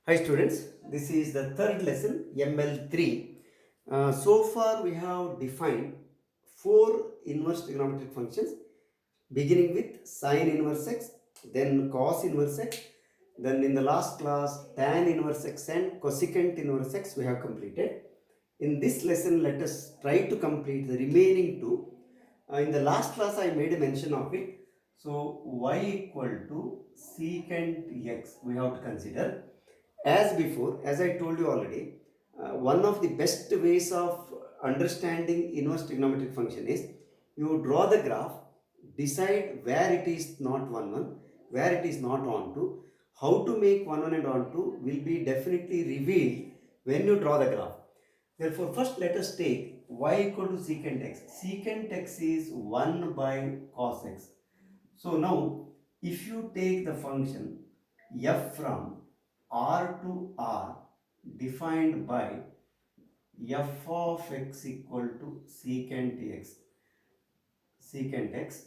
Hi students, this is the third lesson ML3. So far we have defined four inverse trigonometric functions beginning with sine inverse x, then cos inverse x, then in the last class tan inverse x and cosecant inverse x we have completed. In this lesson let us try to complete the remaining two. In the last class I made a mention of it. So y equal to secant x we have to consider. As before, as I told you already, one of the best ways of understanding inverse trigonometric function is you draw the graph, decide where it is not 1 1, where it is not on 2. How to make 1 1 and on 2 will be definitely revealed when you draw the graph. Therefore, first let us take y equal to secant x. Secant x is 1 by cos x. So now, if you take the function f from R to R defined by f of x equal to secant x, secant x.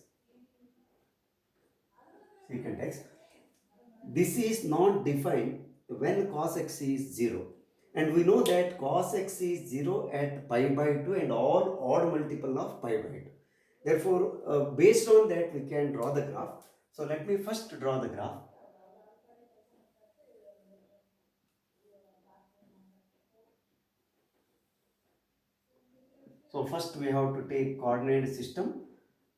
This is not defined when cos x is 0. And we know that cos x is 0 at pi by 2 and all odd multiple of pi by 2. Therefore, based on that, we can draw the graph. So let me first draw the graph. So first we have to take coordinate system,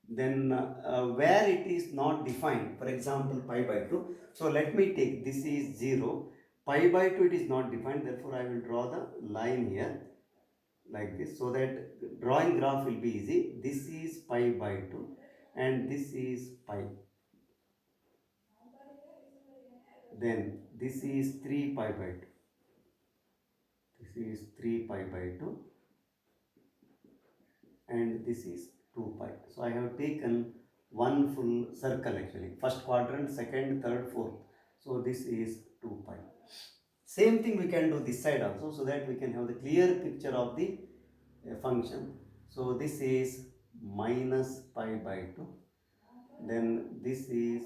then where it is not defined, for example pi by 2. So let me take this is 0, pi by 2 it is not defined, therefore I will draw the line here like this so that drawing graph will be easy. This is pi by 2 and this is pi. Then this is 3 pi by 2. This is 3 pi by 2 and this is 2 pi. So I have taken one full circle actually. First quadrant, second, third, fourth. So this is 2 pi. Same thing we can do this side also so that we can have the clear picture of the function. So this is minus pi by 2. Then this is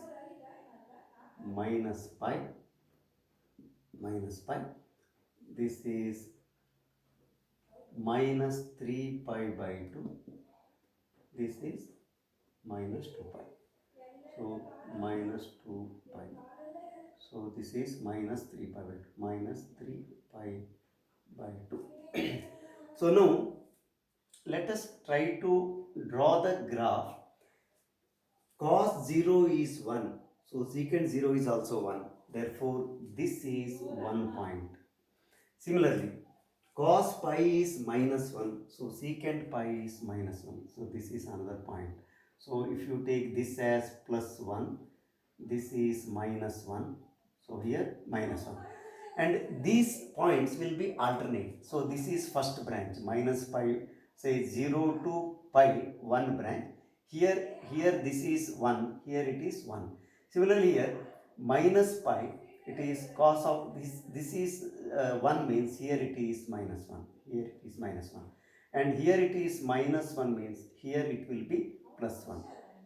minus pi, minus pi. This is minus 3 pi by 2. This is minus 2 pi. So minus 2 pi. So this is minus 3 pi by 2. Minus 3 pi by 2. So now let us try to draw the graph. Cos 0 is 1. So secant 0 is also 1. Therefore this is 1 point. Similarly, cos pi is minus 1. So secant pi is minus 1. So this is another point. So if you take this as plus 1, this is minus 1. So here minus 1. And these points will be alternate. So this is first branch, minus pi, say 0 to pi, one branch. Here this is 1, here it is 1. Similarly here, minus pi, it is cos of this is 1 means here it is minus 1, here it is minus 1. And here it is minus 1 means here it will be plus 1.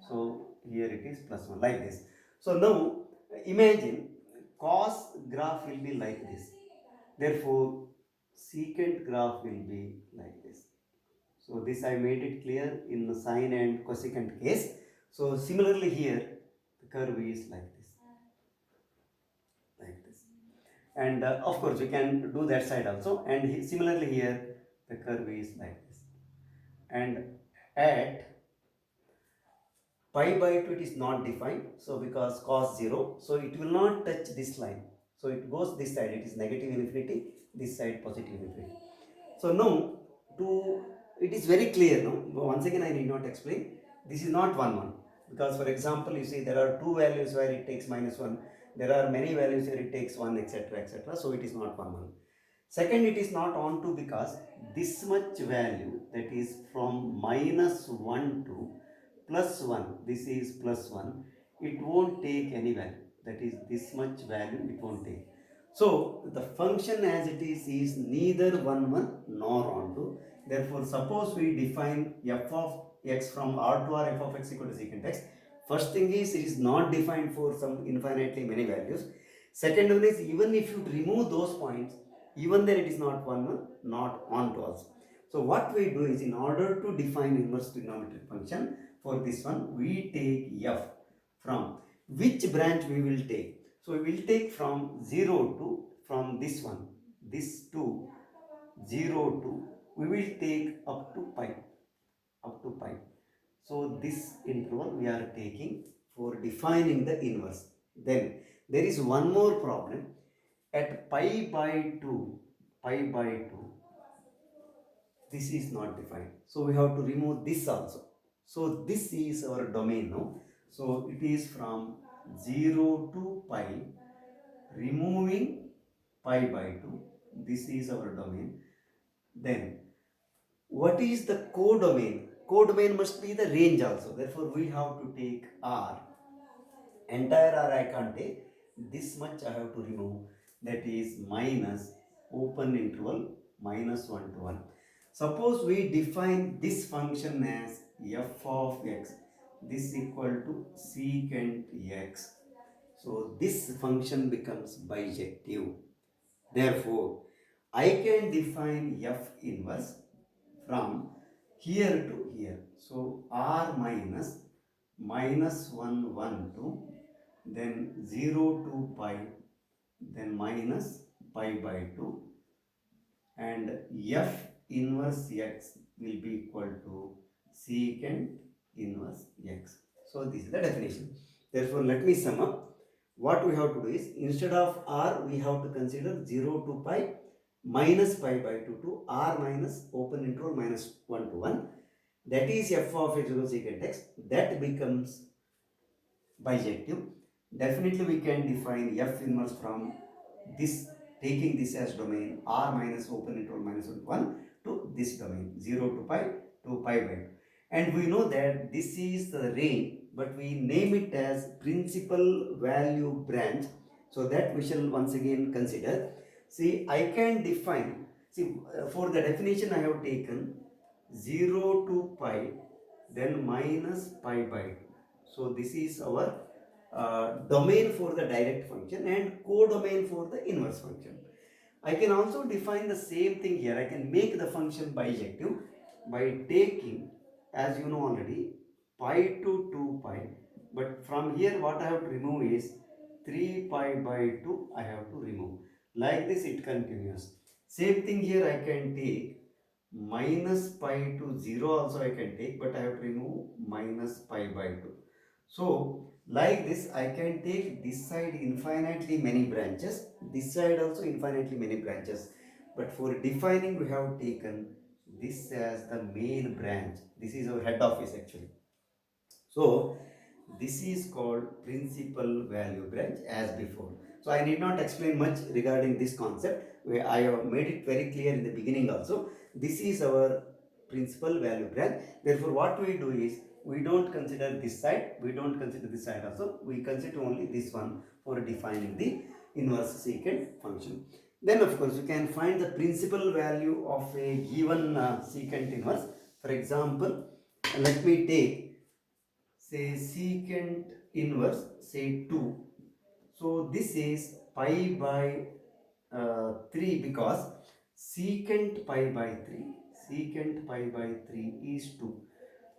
So here it is plus 1 like this. So now imagine cos graph will be like this. Therefore, secant graph will be like this. So this I made it clear in the sine and cosecant case. So similarly here, the curve is like this, like this. And of course, we can do that side also. And similarly here, the curve is like this. And at pi by 2 it is not defined, so because cos 0, so it will not touch this line, so it goes this side, it is negative infinity, this side positive infinity. So now to it is very clear now, once again I need not explain, this is not 1 1, because for example you see there are two values where it takes minus 1, there are many values where it takes 1, etc, etc, so it is not 1 1. Second, it is not on to because this much value, that is from minus 1 to plus 1, this is plus 1, it won't take any value, that is this much value it won't take. So the function as it is neither 1 1 nor onto. Therefore suppose we define f of x from R to R, f of x equal to secant x. First thing is it is not defined for some infinitely many values. Second one is, even if you remove those points, even then it is not 1, not on to also. So what we do is, in order to define inverse trigonometric function, for this one we take f from which branch we will take. So we will take from 0 to, from this one, this to 0 to, we will take up to pi, up to pi. So this interval we are taking for defining the inverse. Then there is one more problem. At pi by 2, this is not defined. So we have to remove this also. So this is our domain now. So it is from 0 to pi, removing pi by 2. This is our domain. Then what is the codomain? Codomain must be the range also. Therefore we have to take R. Entire R I can't take. This much I have to remove. That is minus open interval minus 1 to 1. Suppose we define this function as f of x. This equal to secant x. So this function becomes bijective. Therefore, I can define f inverse from here to here. So r minus minus 1 1 2, then 0 to pi, then minus pi by 2, and f inverse x will be equal to secant inverse x. So this is the definition. Therefore, let me sum up. What we have to do is, instead of r, we have to consider 0 to pi minus pi by 2 to r minus open interval minus 1 to 1. That is f of x equals secant x. That becomes bijective. Definitely we can define f inverse from this, taking this as domain r minus open interval minus 1 to 1 to this domain 0 to pi by 2. And we know that this is the range, but we name it as principal value branch. So that we shall once again consider. See, I can define, see, for the definition I have taken 0 to pi, then minus pi by 2. So this is our domain for the direct function and codomain for the inverse function. I can also define the same thing here. I can make the function bijective by taking, as you know already, pi to 2 pi. But from here what I have to remove is 3 pi by 2 I have to remove. Like this it continues. Same thing here, I can take minus pi to 0 also I can take, but I have to remove minus pi by 2. So like this I can take this side infinitely many branches, this side also infinitely many branches, but for defining we have taken this as the main branch. This is our head office actually. So this is called principal value branch as before. So I need not explain much regarding this concept. I have made it very clear in the beginning also. This is our principal value branch. Therefore what we do is, we don't consider this side, we don't consider this side also, we consider only this one for defining the inverse secant function. Then of course you can find the principal value of a given secant inverse. For example, let me take, say, secant inverse, say 2. So this is pi by 3, because secant pi by 3, secant pi by 3 is 2.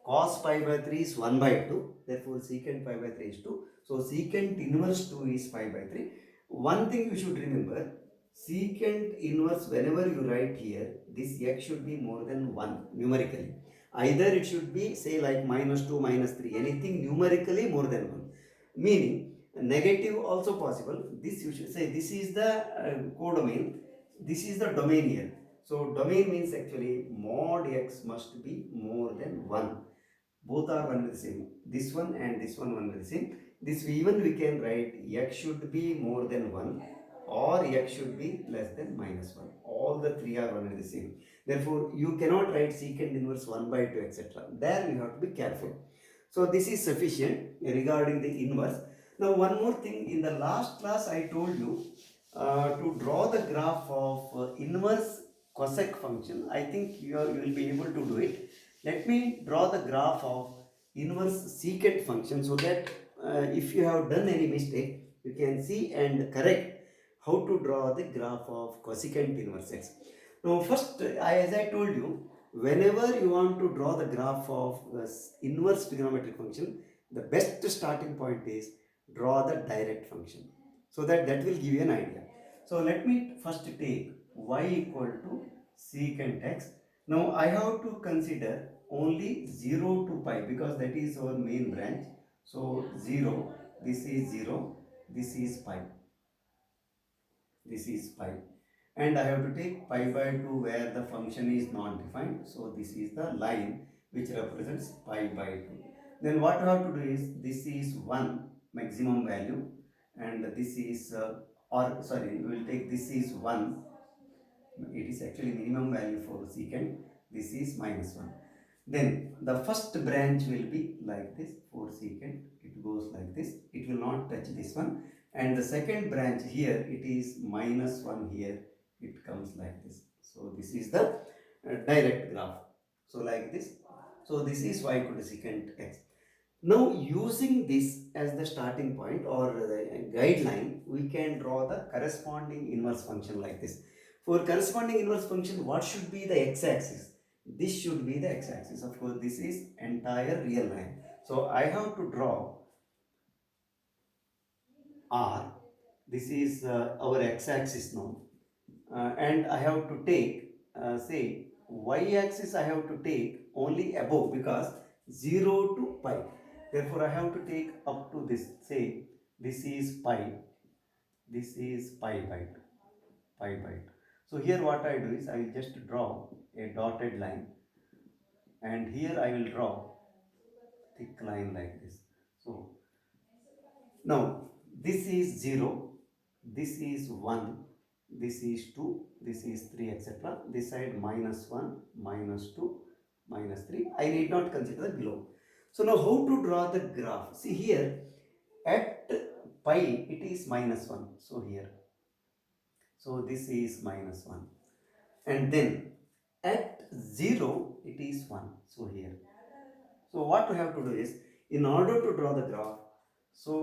Cos pi by 3 is 1 by 2. Therefore, secant pi by 3 is 2. So secant inverse 2 is pi by 3. One thing you should remember, secant inverse, whenever you write here, this x should be more than 1 numerically. Either it should be, say, like minus 2, minus 3, anything numerically more than 1. Meaning, negative also possible. This you should say, this is the codomain, this is the domain here. So domain means actually mod x must be more than 1. Both are one and the same. This one and this one and the same. This even we can write x should be more than 1 or x should be less than minus 1. All the three are one and the same. Therefore, you cannot write secant inverse 1 by 2 etc. There you have to be careful. So this is sufficient regarding the inverse. Now one more thing, in the last class I told you to draw the graph of inverse cosec function. I think you will be able to do it. Let me draw the graph of inverse secant function, so that if you have done any mistake, you can see and correct how to draw the graph of cosecant inverse x. Now first, as I told you, whenever you want to draw the graph of inverse trigonometric function, the best starting point is draw the direct function, so that will give you an idea. So let me first take y equal to secant x. Now I have to consider only 0 to pi because that is our main branch. So 0, this is 0, this is pi, this is pi, and I have to take pi by 2 where the function is not defined. So this is the line which represents pi by 2. Then what I have to do is, this is 1 maximum value, and this is or sorry, we will take this is 1, it is actually minimum value for secant, this is -1. Then the first branch will be like this for secant, it goes like this, it will not touch this one. And the second branch here, it is -1 here, it comes like this. So this is the direct graph. So like this. So this is y equal to secant x. Now using this as the starting point or the guideline, we can draw the corresponding inverse function like this. For corresponding inverse function, what should be the x-axis? This should be the x-axis. Of course, this is entire real line. So I have to draw R. This is our x-axis now. And I have to take, say, y-axis I have to take only above because 0 to pi. Therefore, I have to take up to this. Say, this is pi. This is pi by 2. Pi by 2. So here what I do is I will just draw a dotted line, and here I will draw thick line like this. So now this is 0, this is 1, this is 2, this is 3, etc. This side -1, -2, -3. I need not consider below. So now how to draw the graph? See here, at pi it is -1. So here, so this is -1. And then at 0 it is 1. So here. So what we have to do is, in order to draw the graph, so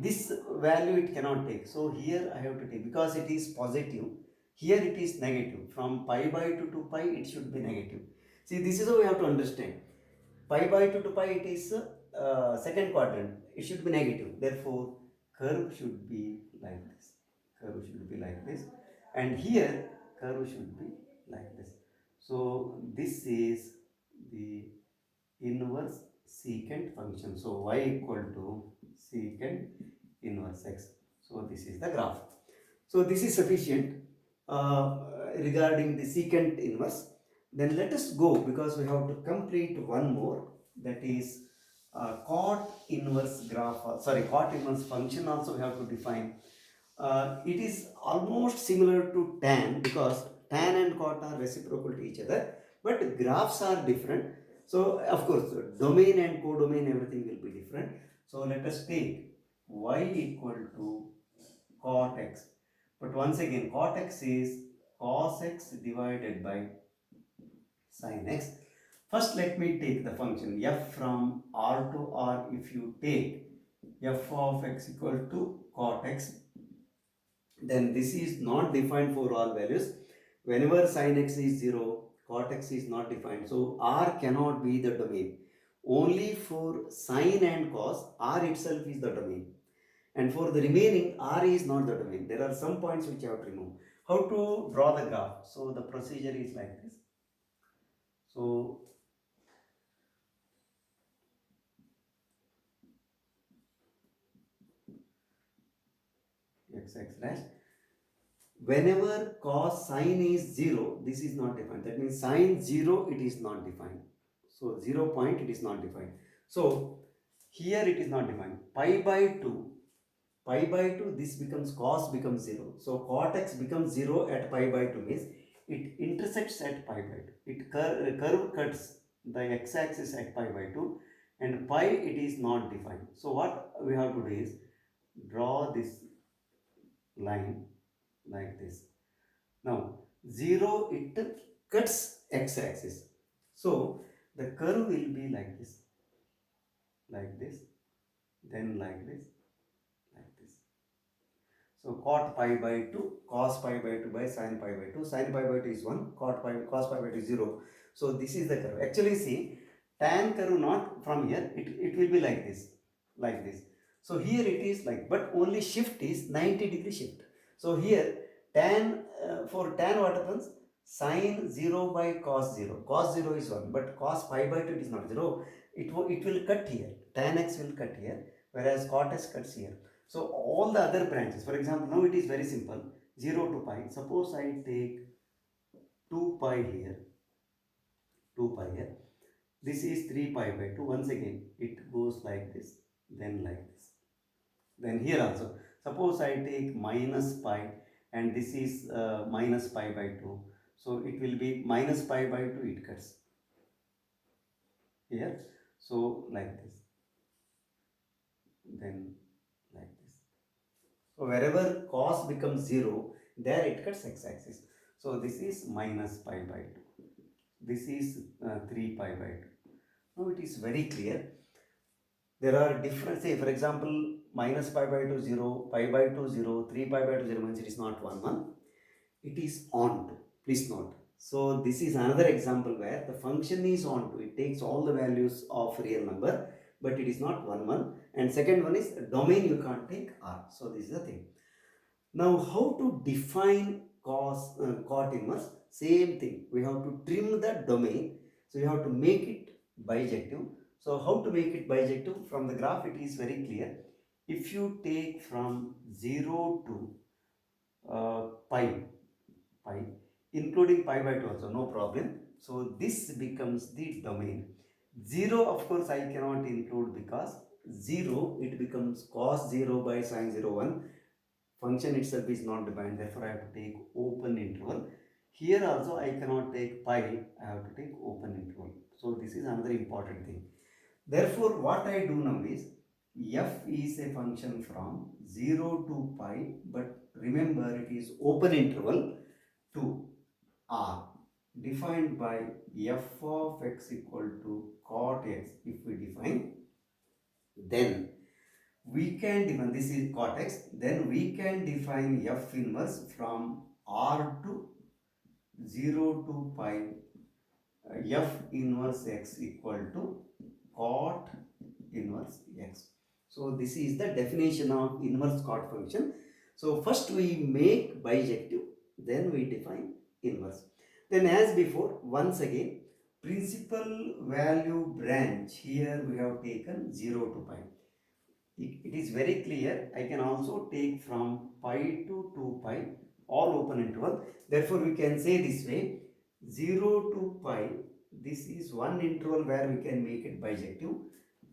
this value it cannot take. So here I have to take, because it is positive, here it is negative. From pi by 2 to pi it should be negative. See, this is how we have to understand. Pi by 2 to pi it is second quadrant, it should be negative. Therefore curve should be like this. Curve should be like this. And here curve should be like this. So this is the inverse secant function. So y equal to secant inverse x. So this is the graph. So this is sufficient regarding the secant inverse. Then let us go, because we have to complete one more, that is cot inverse graph, cot inverse function also we have to define. It is almost similar to tan, because tan and cot are reciprocal to each other, but graphs are different. So of course domain and codomain, everything will be different. So let us take y equal to cot x. But once again, cot x is cos x divided by sin x. First let me take the function f from R to R. If you take f of x equal to cot x, then this is not defined for all values. Whenever sin x is 0, cot x is not defined. So R cannot be the domain. Only for sin and cos, R itself is the domain. And for the remaining, R is not the domain. There are some points which you have to remove. How to draw the graph? So the procedure is like this. So x dash. Whenever cos sin is 0, this is not defined. That means sin 0, it is not defined. So 0 point, it is not defined. So here it is not defined. Pi by 2, this becomes cos becomes 0. So cot x becomes 0 at pi by 2, means it intersects at pi by 2. It curve cuts the x-axis at pi by 2, and pi it is not defined. So what we have to do is draw this line like this. Now 0, it cuts x-axis. So the curve will be like this, then like this, like this. So cot pi by 2, cos pi by 2 by sin pi by 2. Sin pi by 2 is 1, cos pi by 2 is 0. So this is the curve. Actually see, tan curve not from here, it will be like this, like this. So here it is like, but only shift is 90-degree shift. So here tan, for tan what happens? Sin 0 by cos 0. Cos 0 is 1, but cos pi by 2 is not 0. It will cut here. Tan x will cut here, whereas cot x cuts here. So all the other branches, for example, now it is very simple, 0 to pi. Suppose I take 2 pi here, 2 pi here. This is 3 pi by 2. Once again, it goes like this, then like this. Then here also, suppose I take minus pi and this is minus pi by 2. So it will be minus pi by 2, it cuts here. So like this, then like this. So wherever cos becomes 0, there it cuts x-axis. So this is minus pi by 2. This is 3 pi by 2. Now it is very clear. There are different, say for example, minus pi by 2 0, pi by 2 0, 3 pi by 2 0 means it is not 1 1. It is onto. Please note. So this is another example where the function is onto. It takes all the values of real number, but it is not 1 1. And second one is domain, you can't take R. So this is the thing. Now how to define cot inverse? Same thing. We have to trim the domain. So you have to make it bijective. So how to make it bijective? From the graph it is very clear. If you take from 0 to pi, including pi by 2 also, no problem. So this becomes the domain. 0 of course I cannot include because 0 it becomes cos 0 by sin 0 1. Function itself is not defined, therefore I have to take open interval. Here also I cannot take pi, I have to take open interval. So this is another important thing. Therefore what I do now is, f is a function from 0 to pi, but remember it is open interval to R, defined by f of x equal to cot x. If we define, then we can define, this is cot x, then we can define f inverse from R to 0 to pi, f inverse x equal to cot inverse x. So this is the definition of inverse cot function. So first we make bijective, then we define inverse. Then as before, once again, principal value branch, here we have taken 0 to pi. It is very clear. I can also take from pi to 2 pi, all open interval. Therefore we can say this way, 0 to pi, this is one interval where we can make it bijective.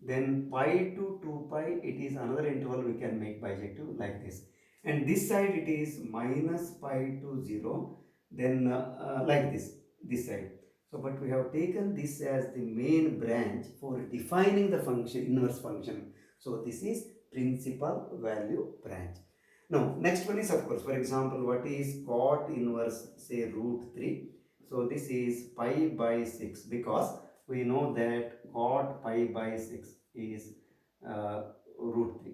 Then pi to 2 pi, it is another interval we can make bijective like this. And this side it is minus pi to 0, then like this side. So but we have taken this as the main branch for defining the function, inverse function. So this is principal value branch. Now next one is, of course, for example, what is cot inverse, say root 3. So this is pi by 6, because we know that cot pi by 6 is root 3.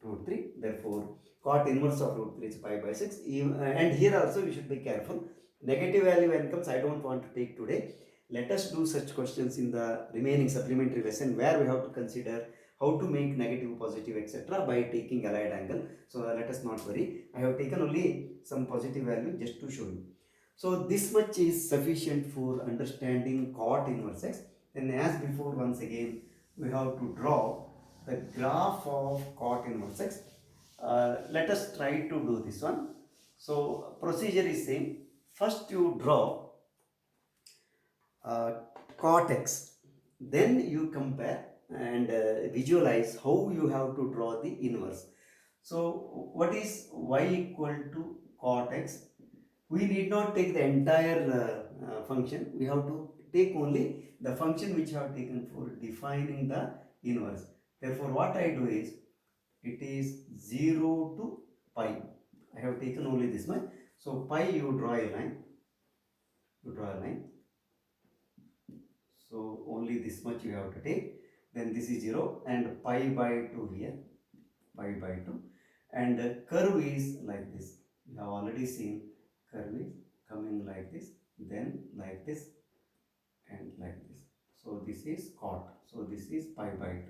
Root 3. Therefore cot inverse of root 3 is pi by 6. And here also we should be careful. Negative value when comes, I don't want to take today. Let us do such questions in the remaining supplementary lesson where we have to consider how to make negative, positive, etc. by taking allied angle. So let us not worry. I have taken only some positive value just to show you. So this much is sufficient for understanding cot inverse x. And as before, once again, we have to draw the graph of cot inverse x. Let us try to do this one. So procedure is same. First you draw cot x, then you compare and visualize how you have to draw the inverse. So what is y equal to cot x? We need not take the entire function. We have to take only the function which I have taken for defining the inverse. Therefore what I do is, it is 0 to pi. I have taken only this much. So pi, you draw a line. You draw a line. So only this much you have to take. Then this is 0 and pi by 2 here. Pi by 2. and curve is like this. You have already seen curve is coming like this, then like this, and like this. So this is cot. So this is pi by 2.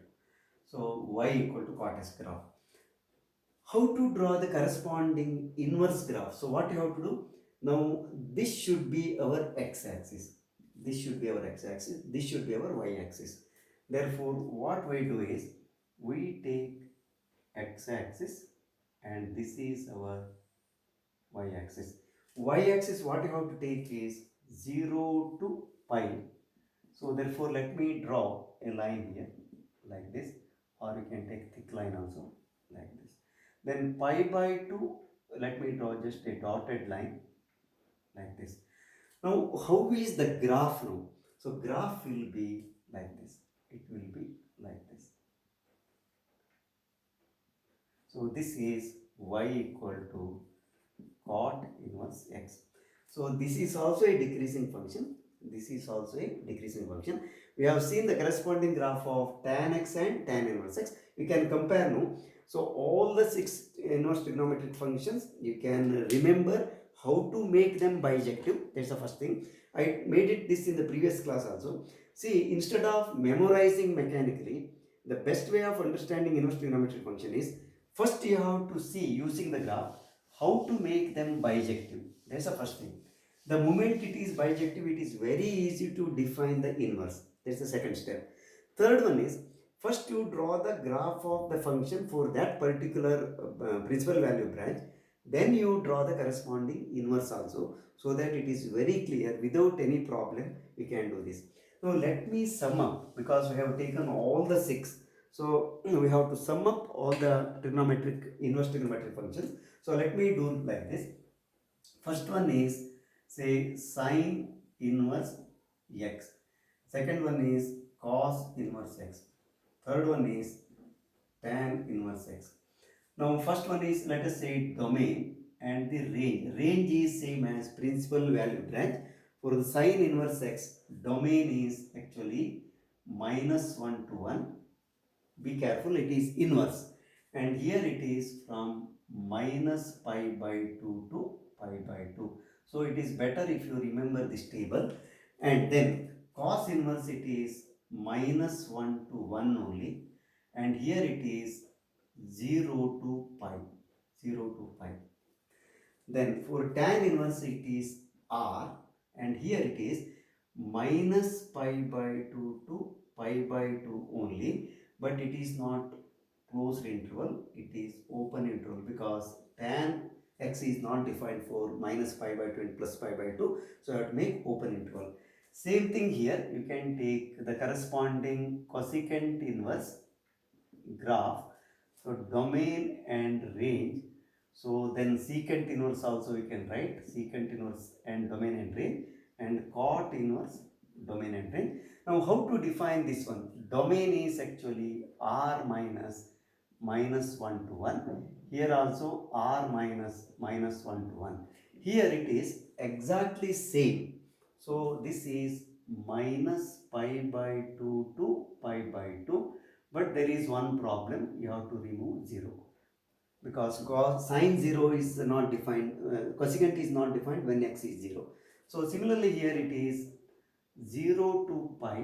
So y equal to cot s graph. How to draw the corresponding inverse graph? So what you have to do? Now this should be our x-axis. This should be our x-axis. This should be our y-axis. Therefore, what we do is we take x-axis and this is our y-axis. Y-axis what you have to take is 0 to pi. So therefore let me draw a line here like this, or you can take thick line also like this. Then pi by 2, let me draw just a dotted line like this. Now how is the graph now? So graph will be like this. It will be like this. So this is y equal to cot inverse x. So this is also a decreasing function. This is also a decreasing function. We have seen the corresponding graph of tan x and tan inverse x. We can compare now. So all the 6 inverse trigonometric functions, you can remember how to make them bijective. That's the first thing. I made it this in the previous class also. See, instead of memorizing mechanically, the best way of understanding inverse trigonometric function is first you have to see using the graph how to make them bijective. That's the first thing. The moment it is bijective, it is very easy to define the inverse. That's the second step. Third one is first you draw the graph of the function for that particular principal value branch. Then you draw the corresponding inverse also, so that it is very clear without any problem we can do this. Now let me sum up, because we have taken all the 6. So we have to sum up all the inverse trigonometric functions. So let me do like this. First one is say sine inverse x. Second one is cos inverse x. Third one is tan inverse x. Now first one is, let us say, domain and the range. Range is same as principal value branch. For the sine inverse x, domain is actually -1 to 1. Be careful, it is inverse. And here it is from minus pi by 2 to pi by 2. So it is better if you remember this table. And then cos inverse, it is -1 to 1 only. And here it is 0 to pi. 0 to pi. Then for tan inverse, it is r. And here it is minus pi by 2 to pi by 2 only. But it is not closed interval, it is open interval, because tan x is not defined for minus pi by 2 and plus pi by 2. So I have to make open interval. Same thing here, you can take the corresponding cosecant inverse graph. So domain and range. So then secant inverse also we can write, secant inverse and domain and range, and cot inverse, domain and range. Now how to define this one? Domain is actually r minus -1 to 1. Here also r minus -1 to 1. Here it is exactly same. So this is minus pi by 2 to pi by 2. But there is one problem, you have to remove 0. Because sine 0 is not defined, cosecant is not defined when x is 0. So similarly here it is 0 to pi.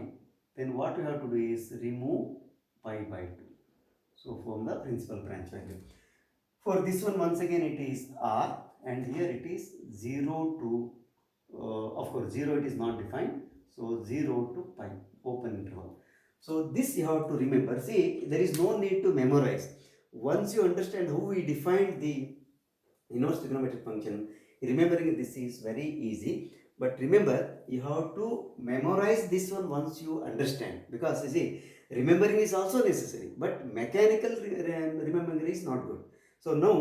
Then what you have to do is remove pi by 2. So from the principal branch value. For this one, once again it is r, and here it is 0 to, of course 0 it is not defined. So 0 to pi, open interval. So this you have to remember. See, there is no need to memorize. Once you understand how we defined the inverse trigonometric function, remembering this is very easy. But remember, you have to memorize this one once you understand, because you see, remembering is also necessary, but mechanical remembering is not good. So now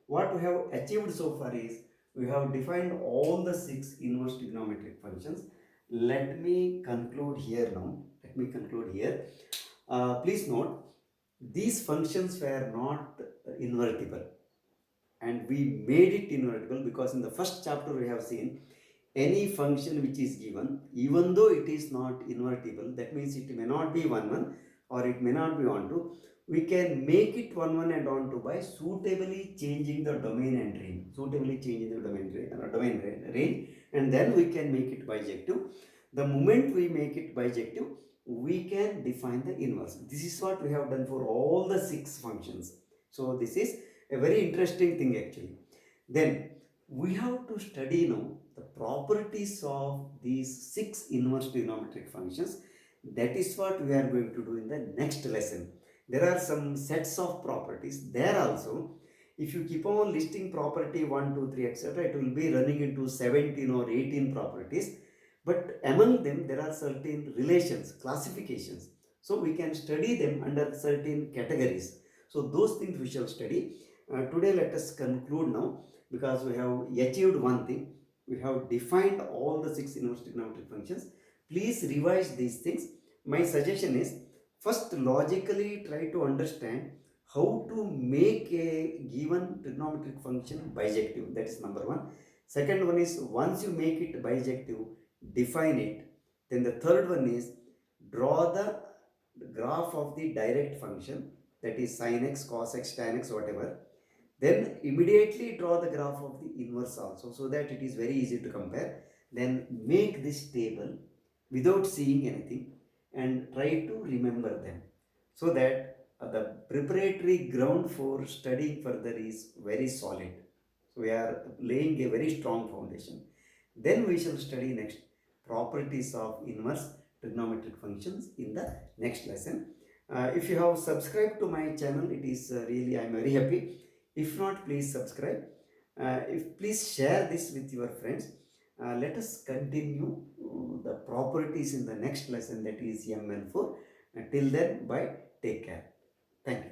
what we have achieved so far is we have defined all the 6 inverse trigonometric functions. Let me conclude here now. Let me conclude here. Please note, these functions were not invertible, and we made it invertible because in the first chapter we have seen any function which is given, even though it is not invertible, that means it may not be 1 1 or it may not be 1 2, we can make it 1 1 and on 2 by suitably changing the domain and range. Suitably changing the range, and then we can make it bijective. The moment we make it bijective, we can define the inverse. This is what we have done for all the 6 functions. So this is a very interesting thing actually. Then we have to study now the properties of these 6 inverse trigonometric functions. That is what we are going to do in the next lesson. There are some sets of properties there also. If you keep on listing property 1, 2, 3, etc., it will be running into 17 or 18 properties. But among them, there are certain relations, classifications. So we can study them under certain categories. So those things we shall study. Today let us conclude now, because we have achieved one thing. We have defined all the 6 inverse trigonometric functions. Please revise these things. My suggestion is, first logically try to understand how to make a given trigonometric function bijective. That is number one. Second one is, once you make it bijective, define it. Then the third one is, draw the graph of the direct function, that is sin x, cos x, tan x, whatever. Then immediately draw the graph of the inverse also, so that it is very easy to compare. Then make this table without seeing anything and try to remember them, so that the preparatory ground for studying further is very solid. So we are laying a very strong foundation. Then we shall study next properties of inverse trigonometric functions in the next lesson. If you have subscribed to my channel, it is really, I am very happy. If not, please subscribe. If please share this with your friends. Let us continue the properties in the next lesson, that is ML4. Till then, bye. Take care. Thank you.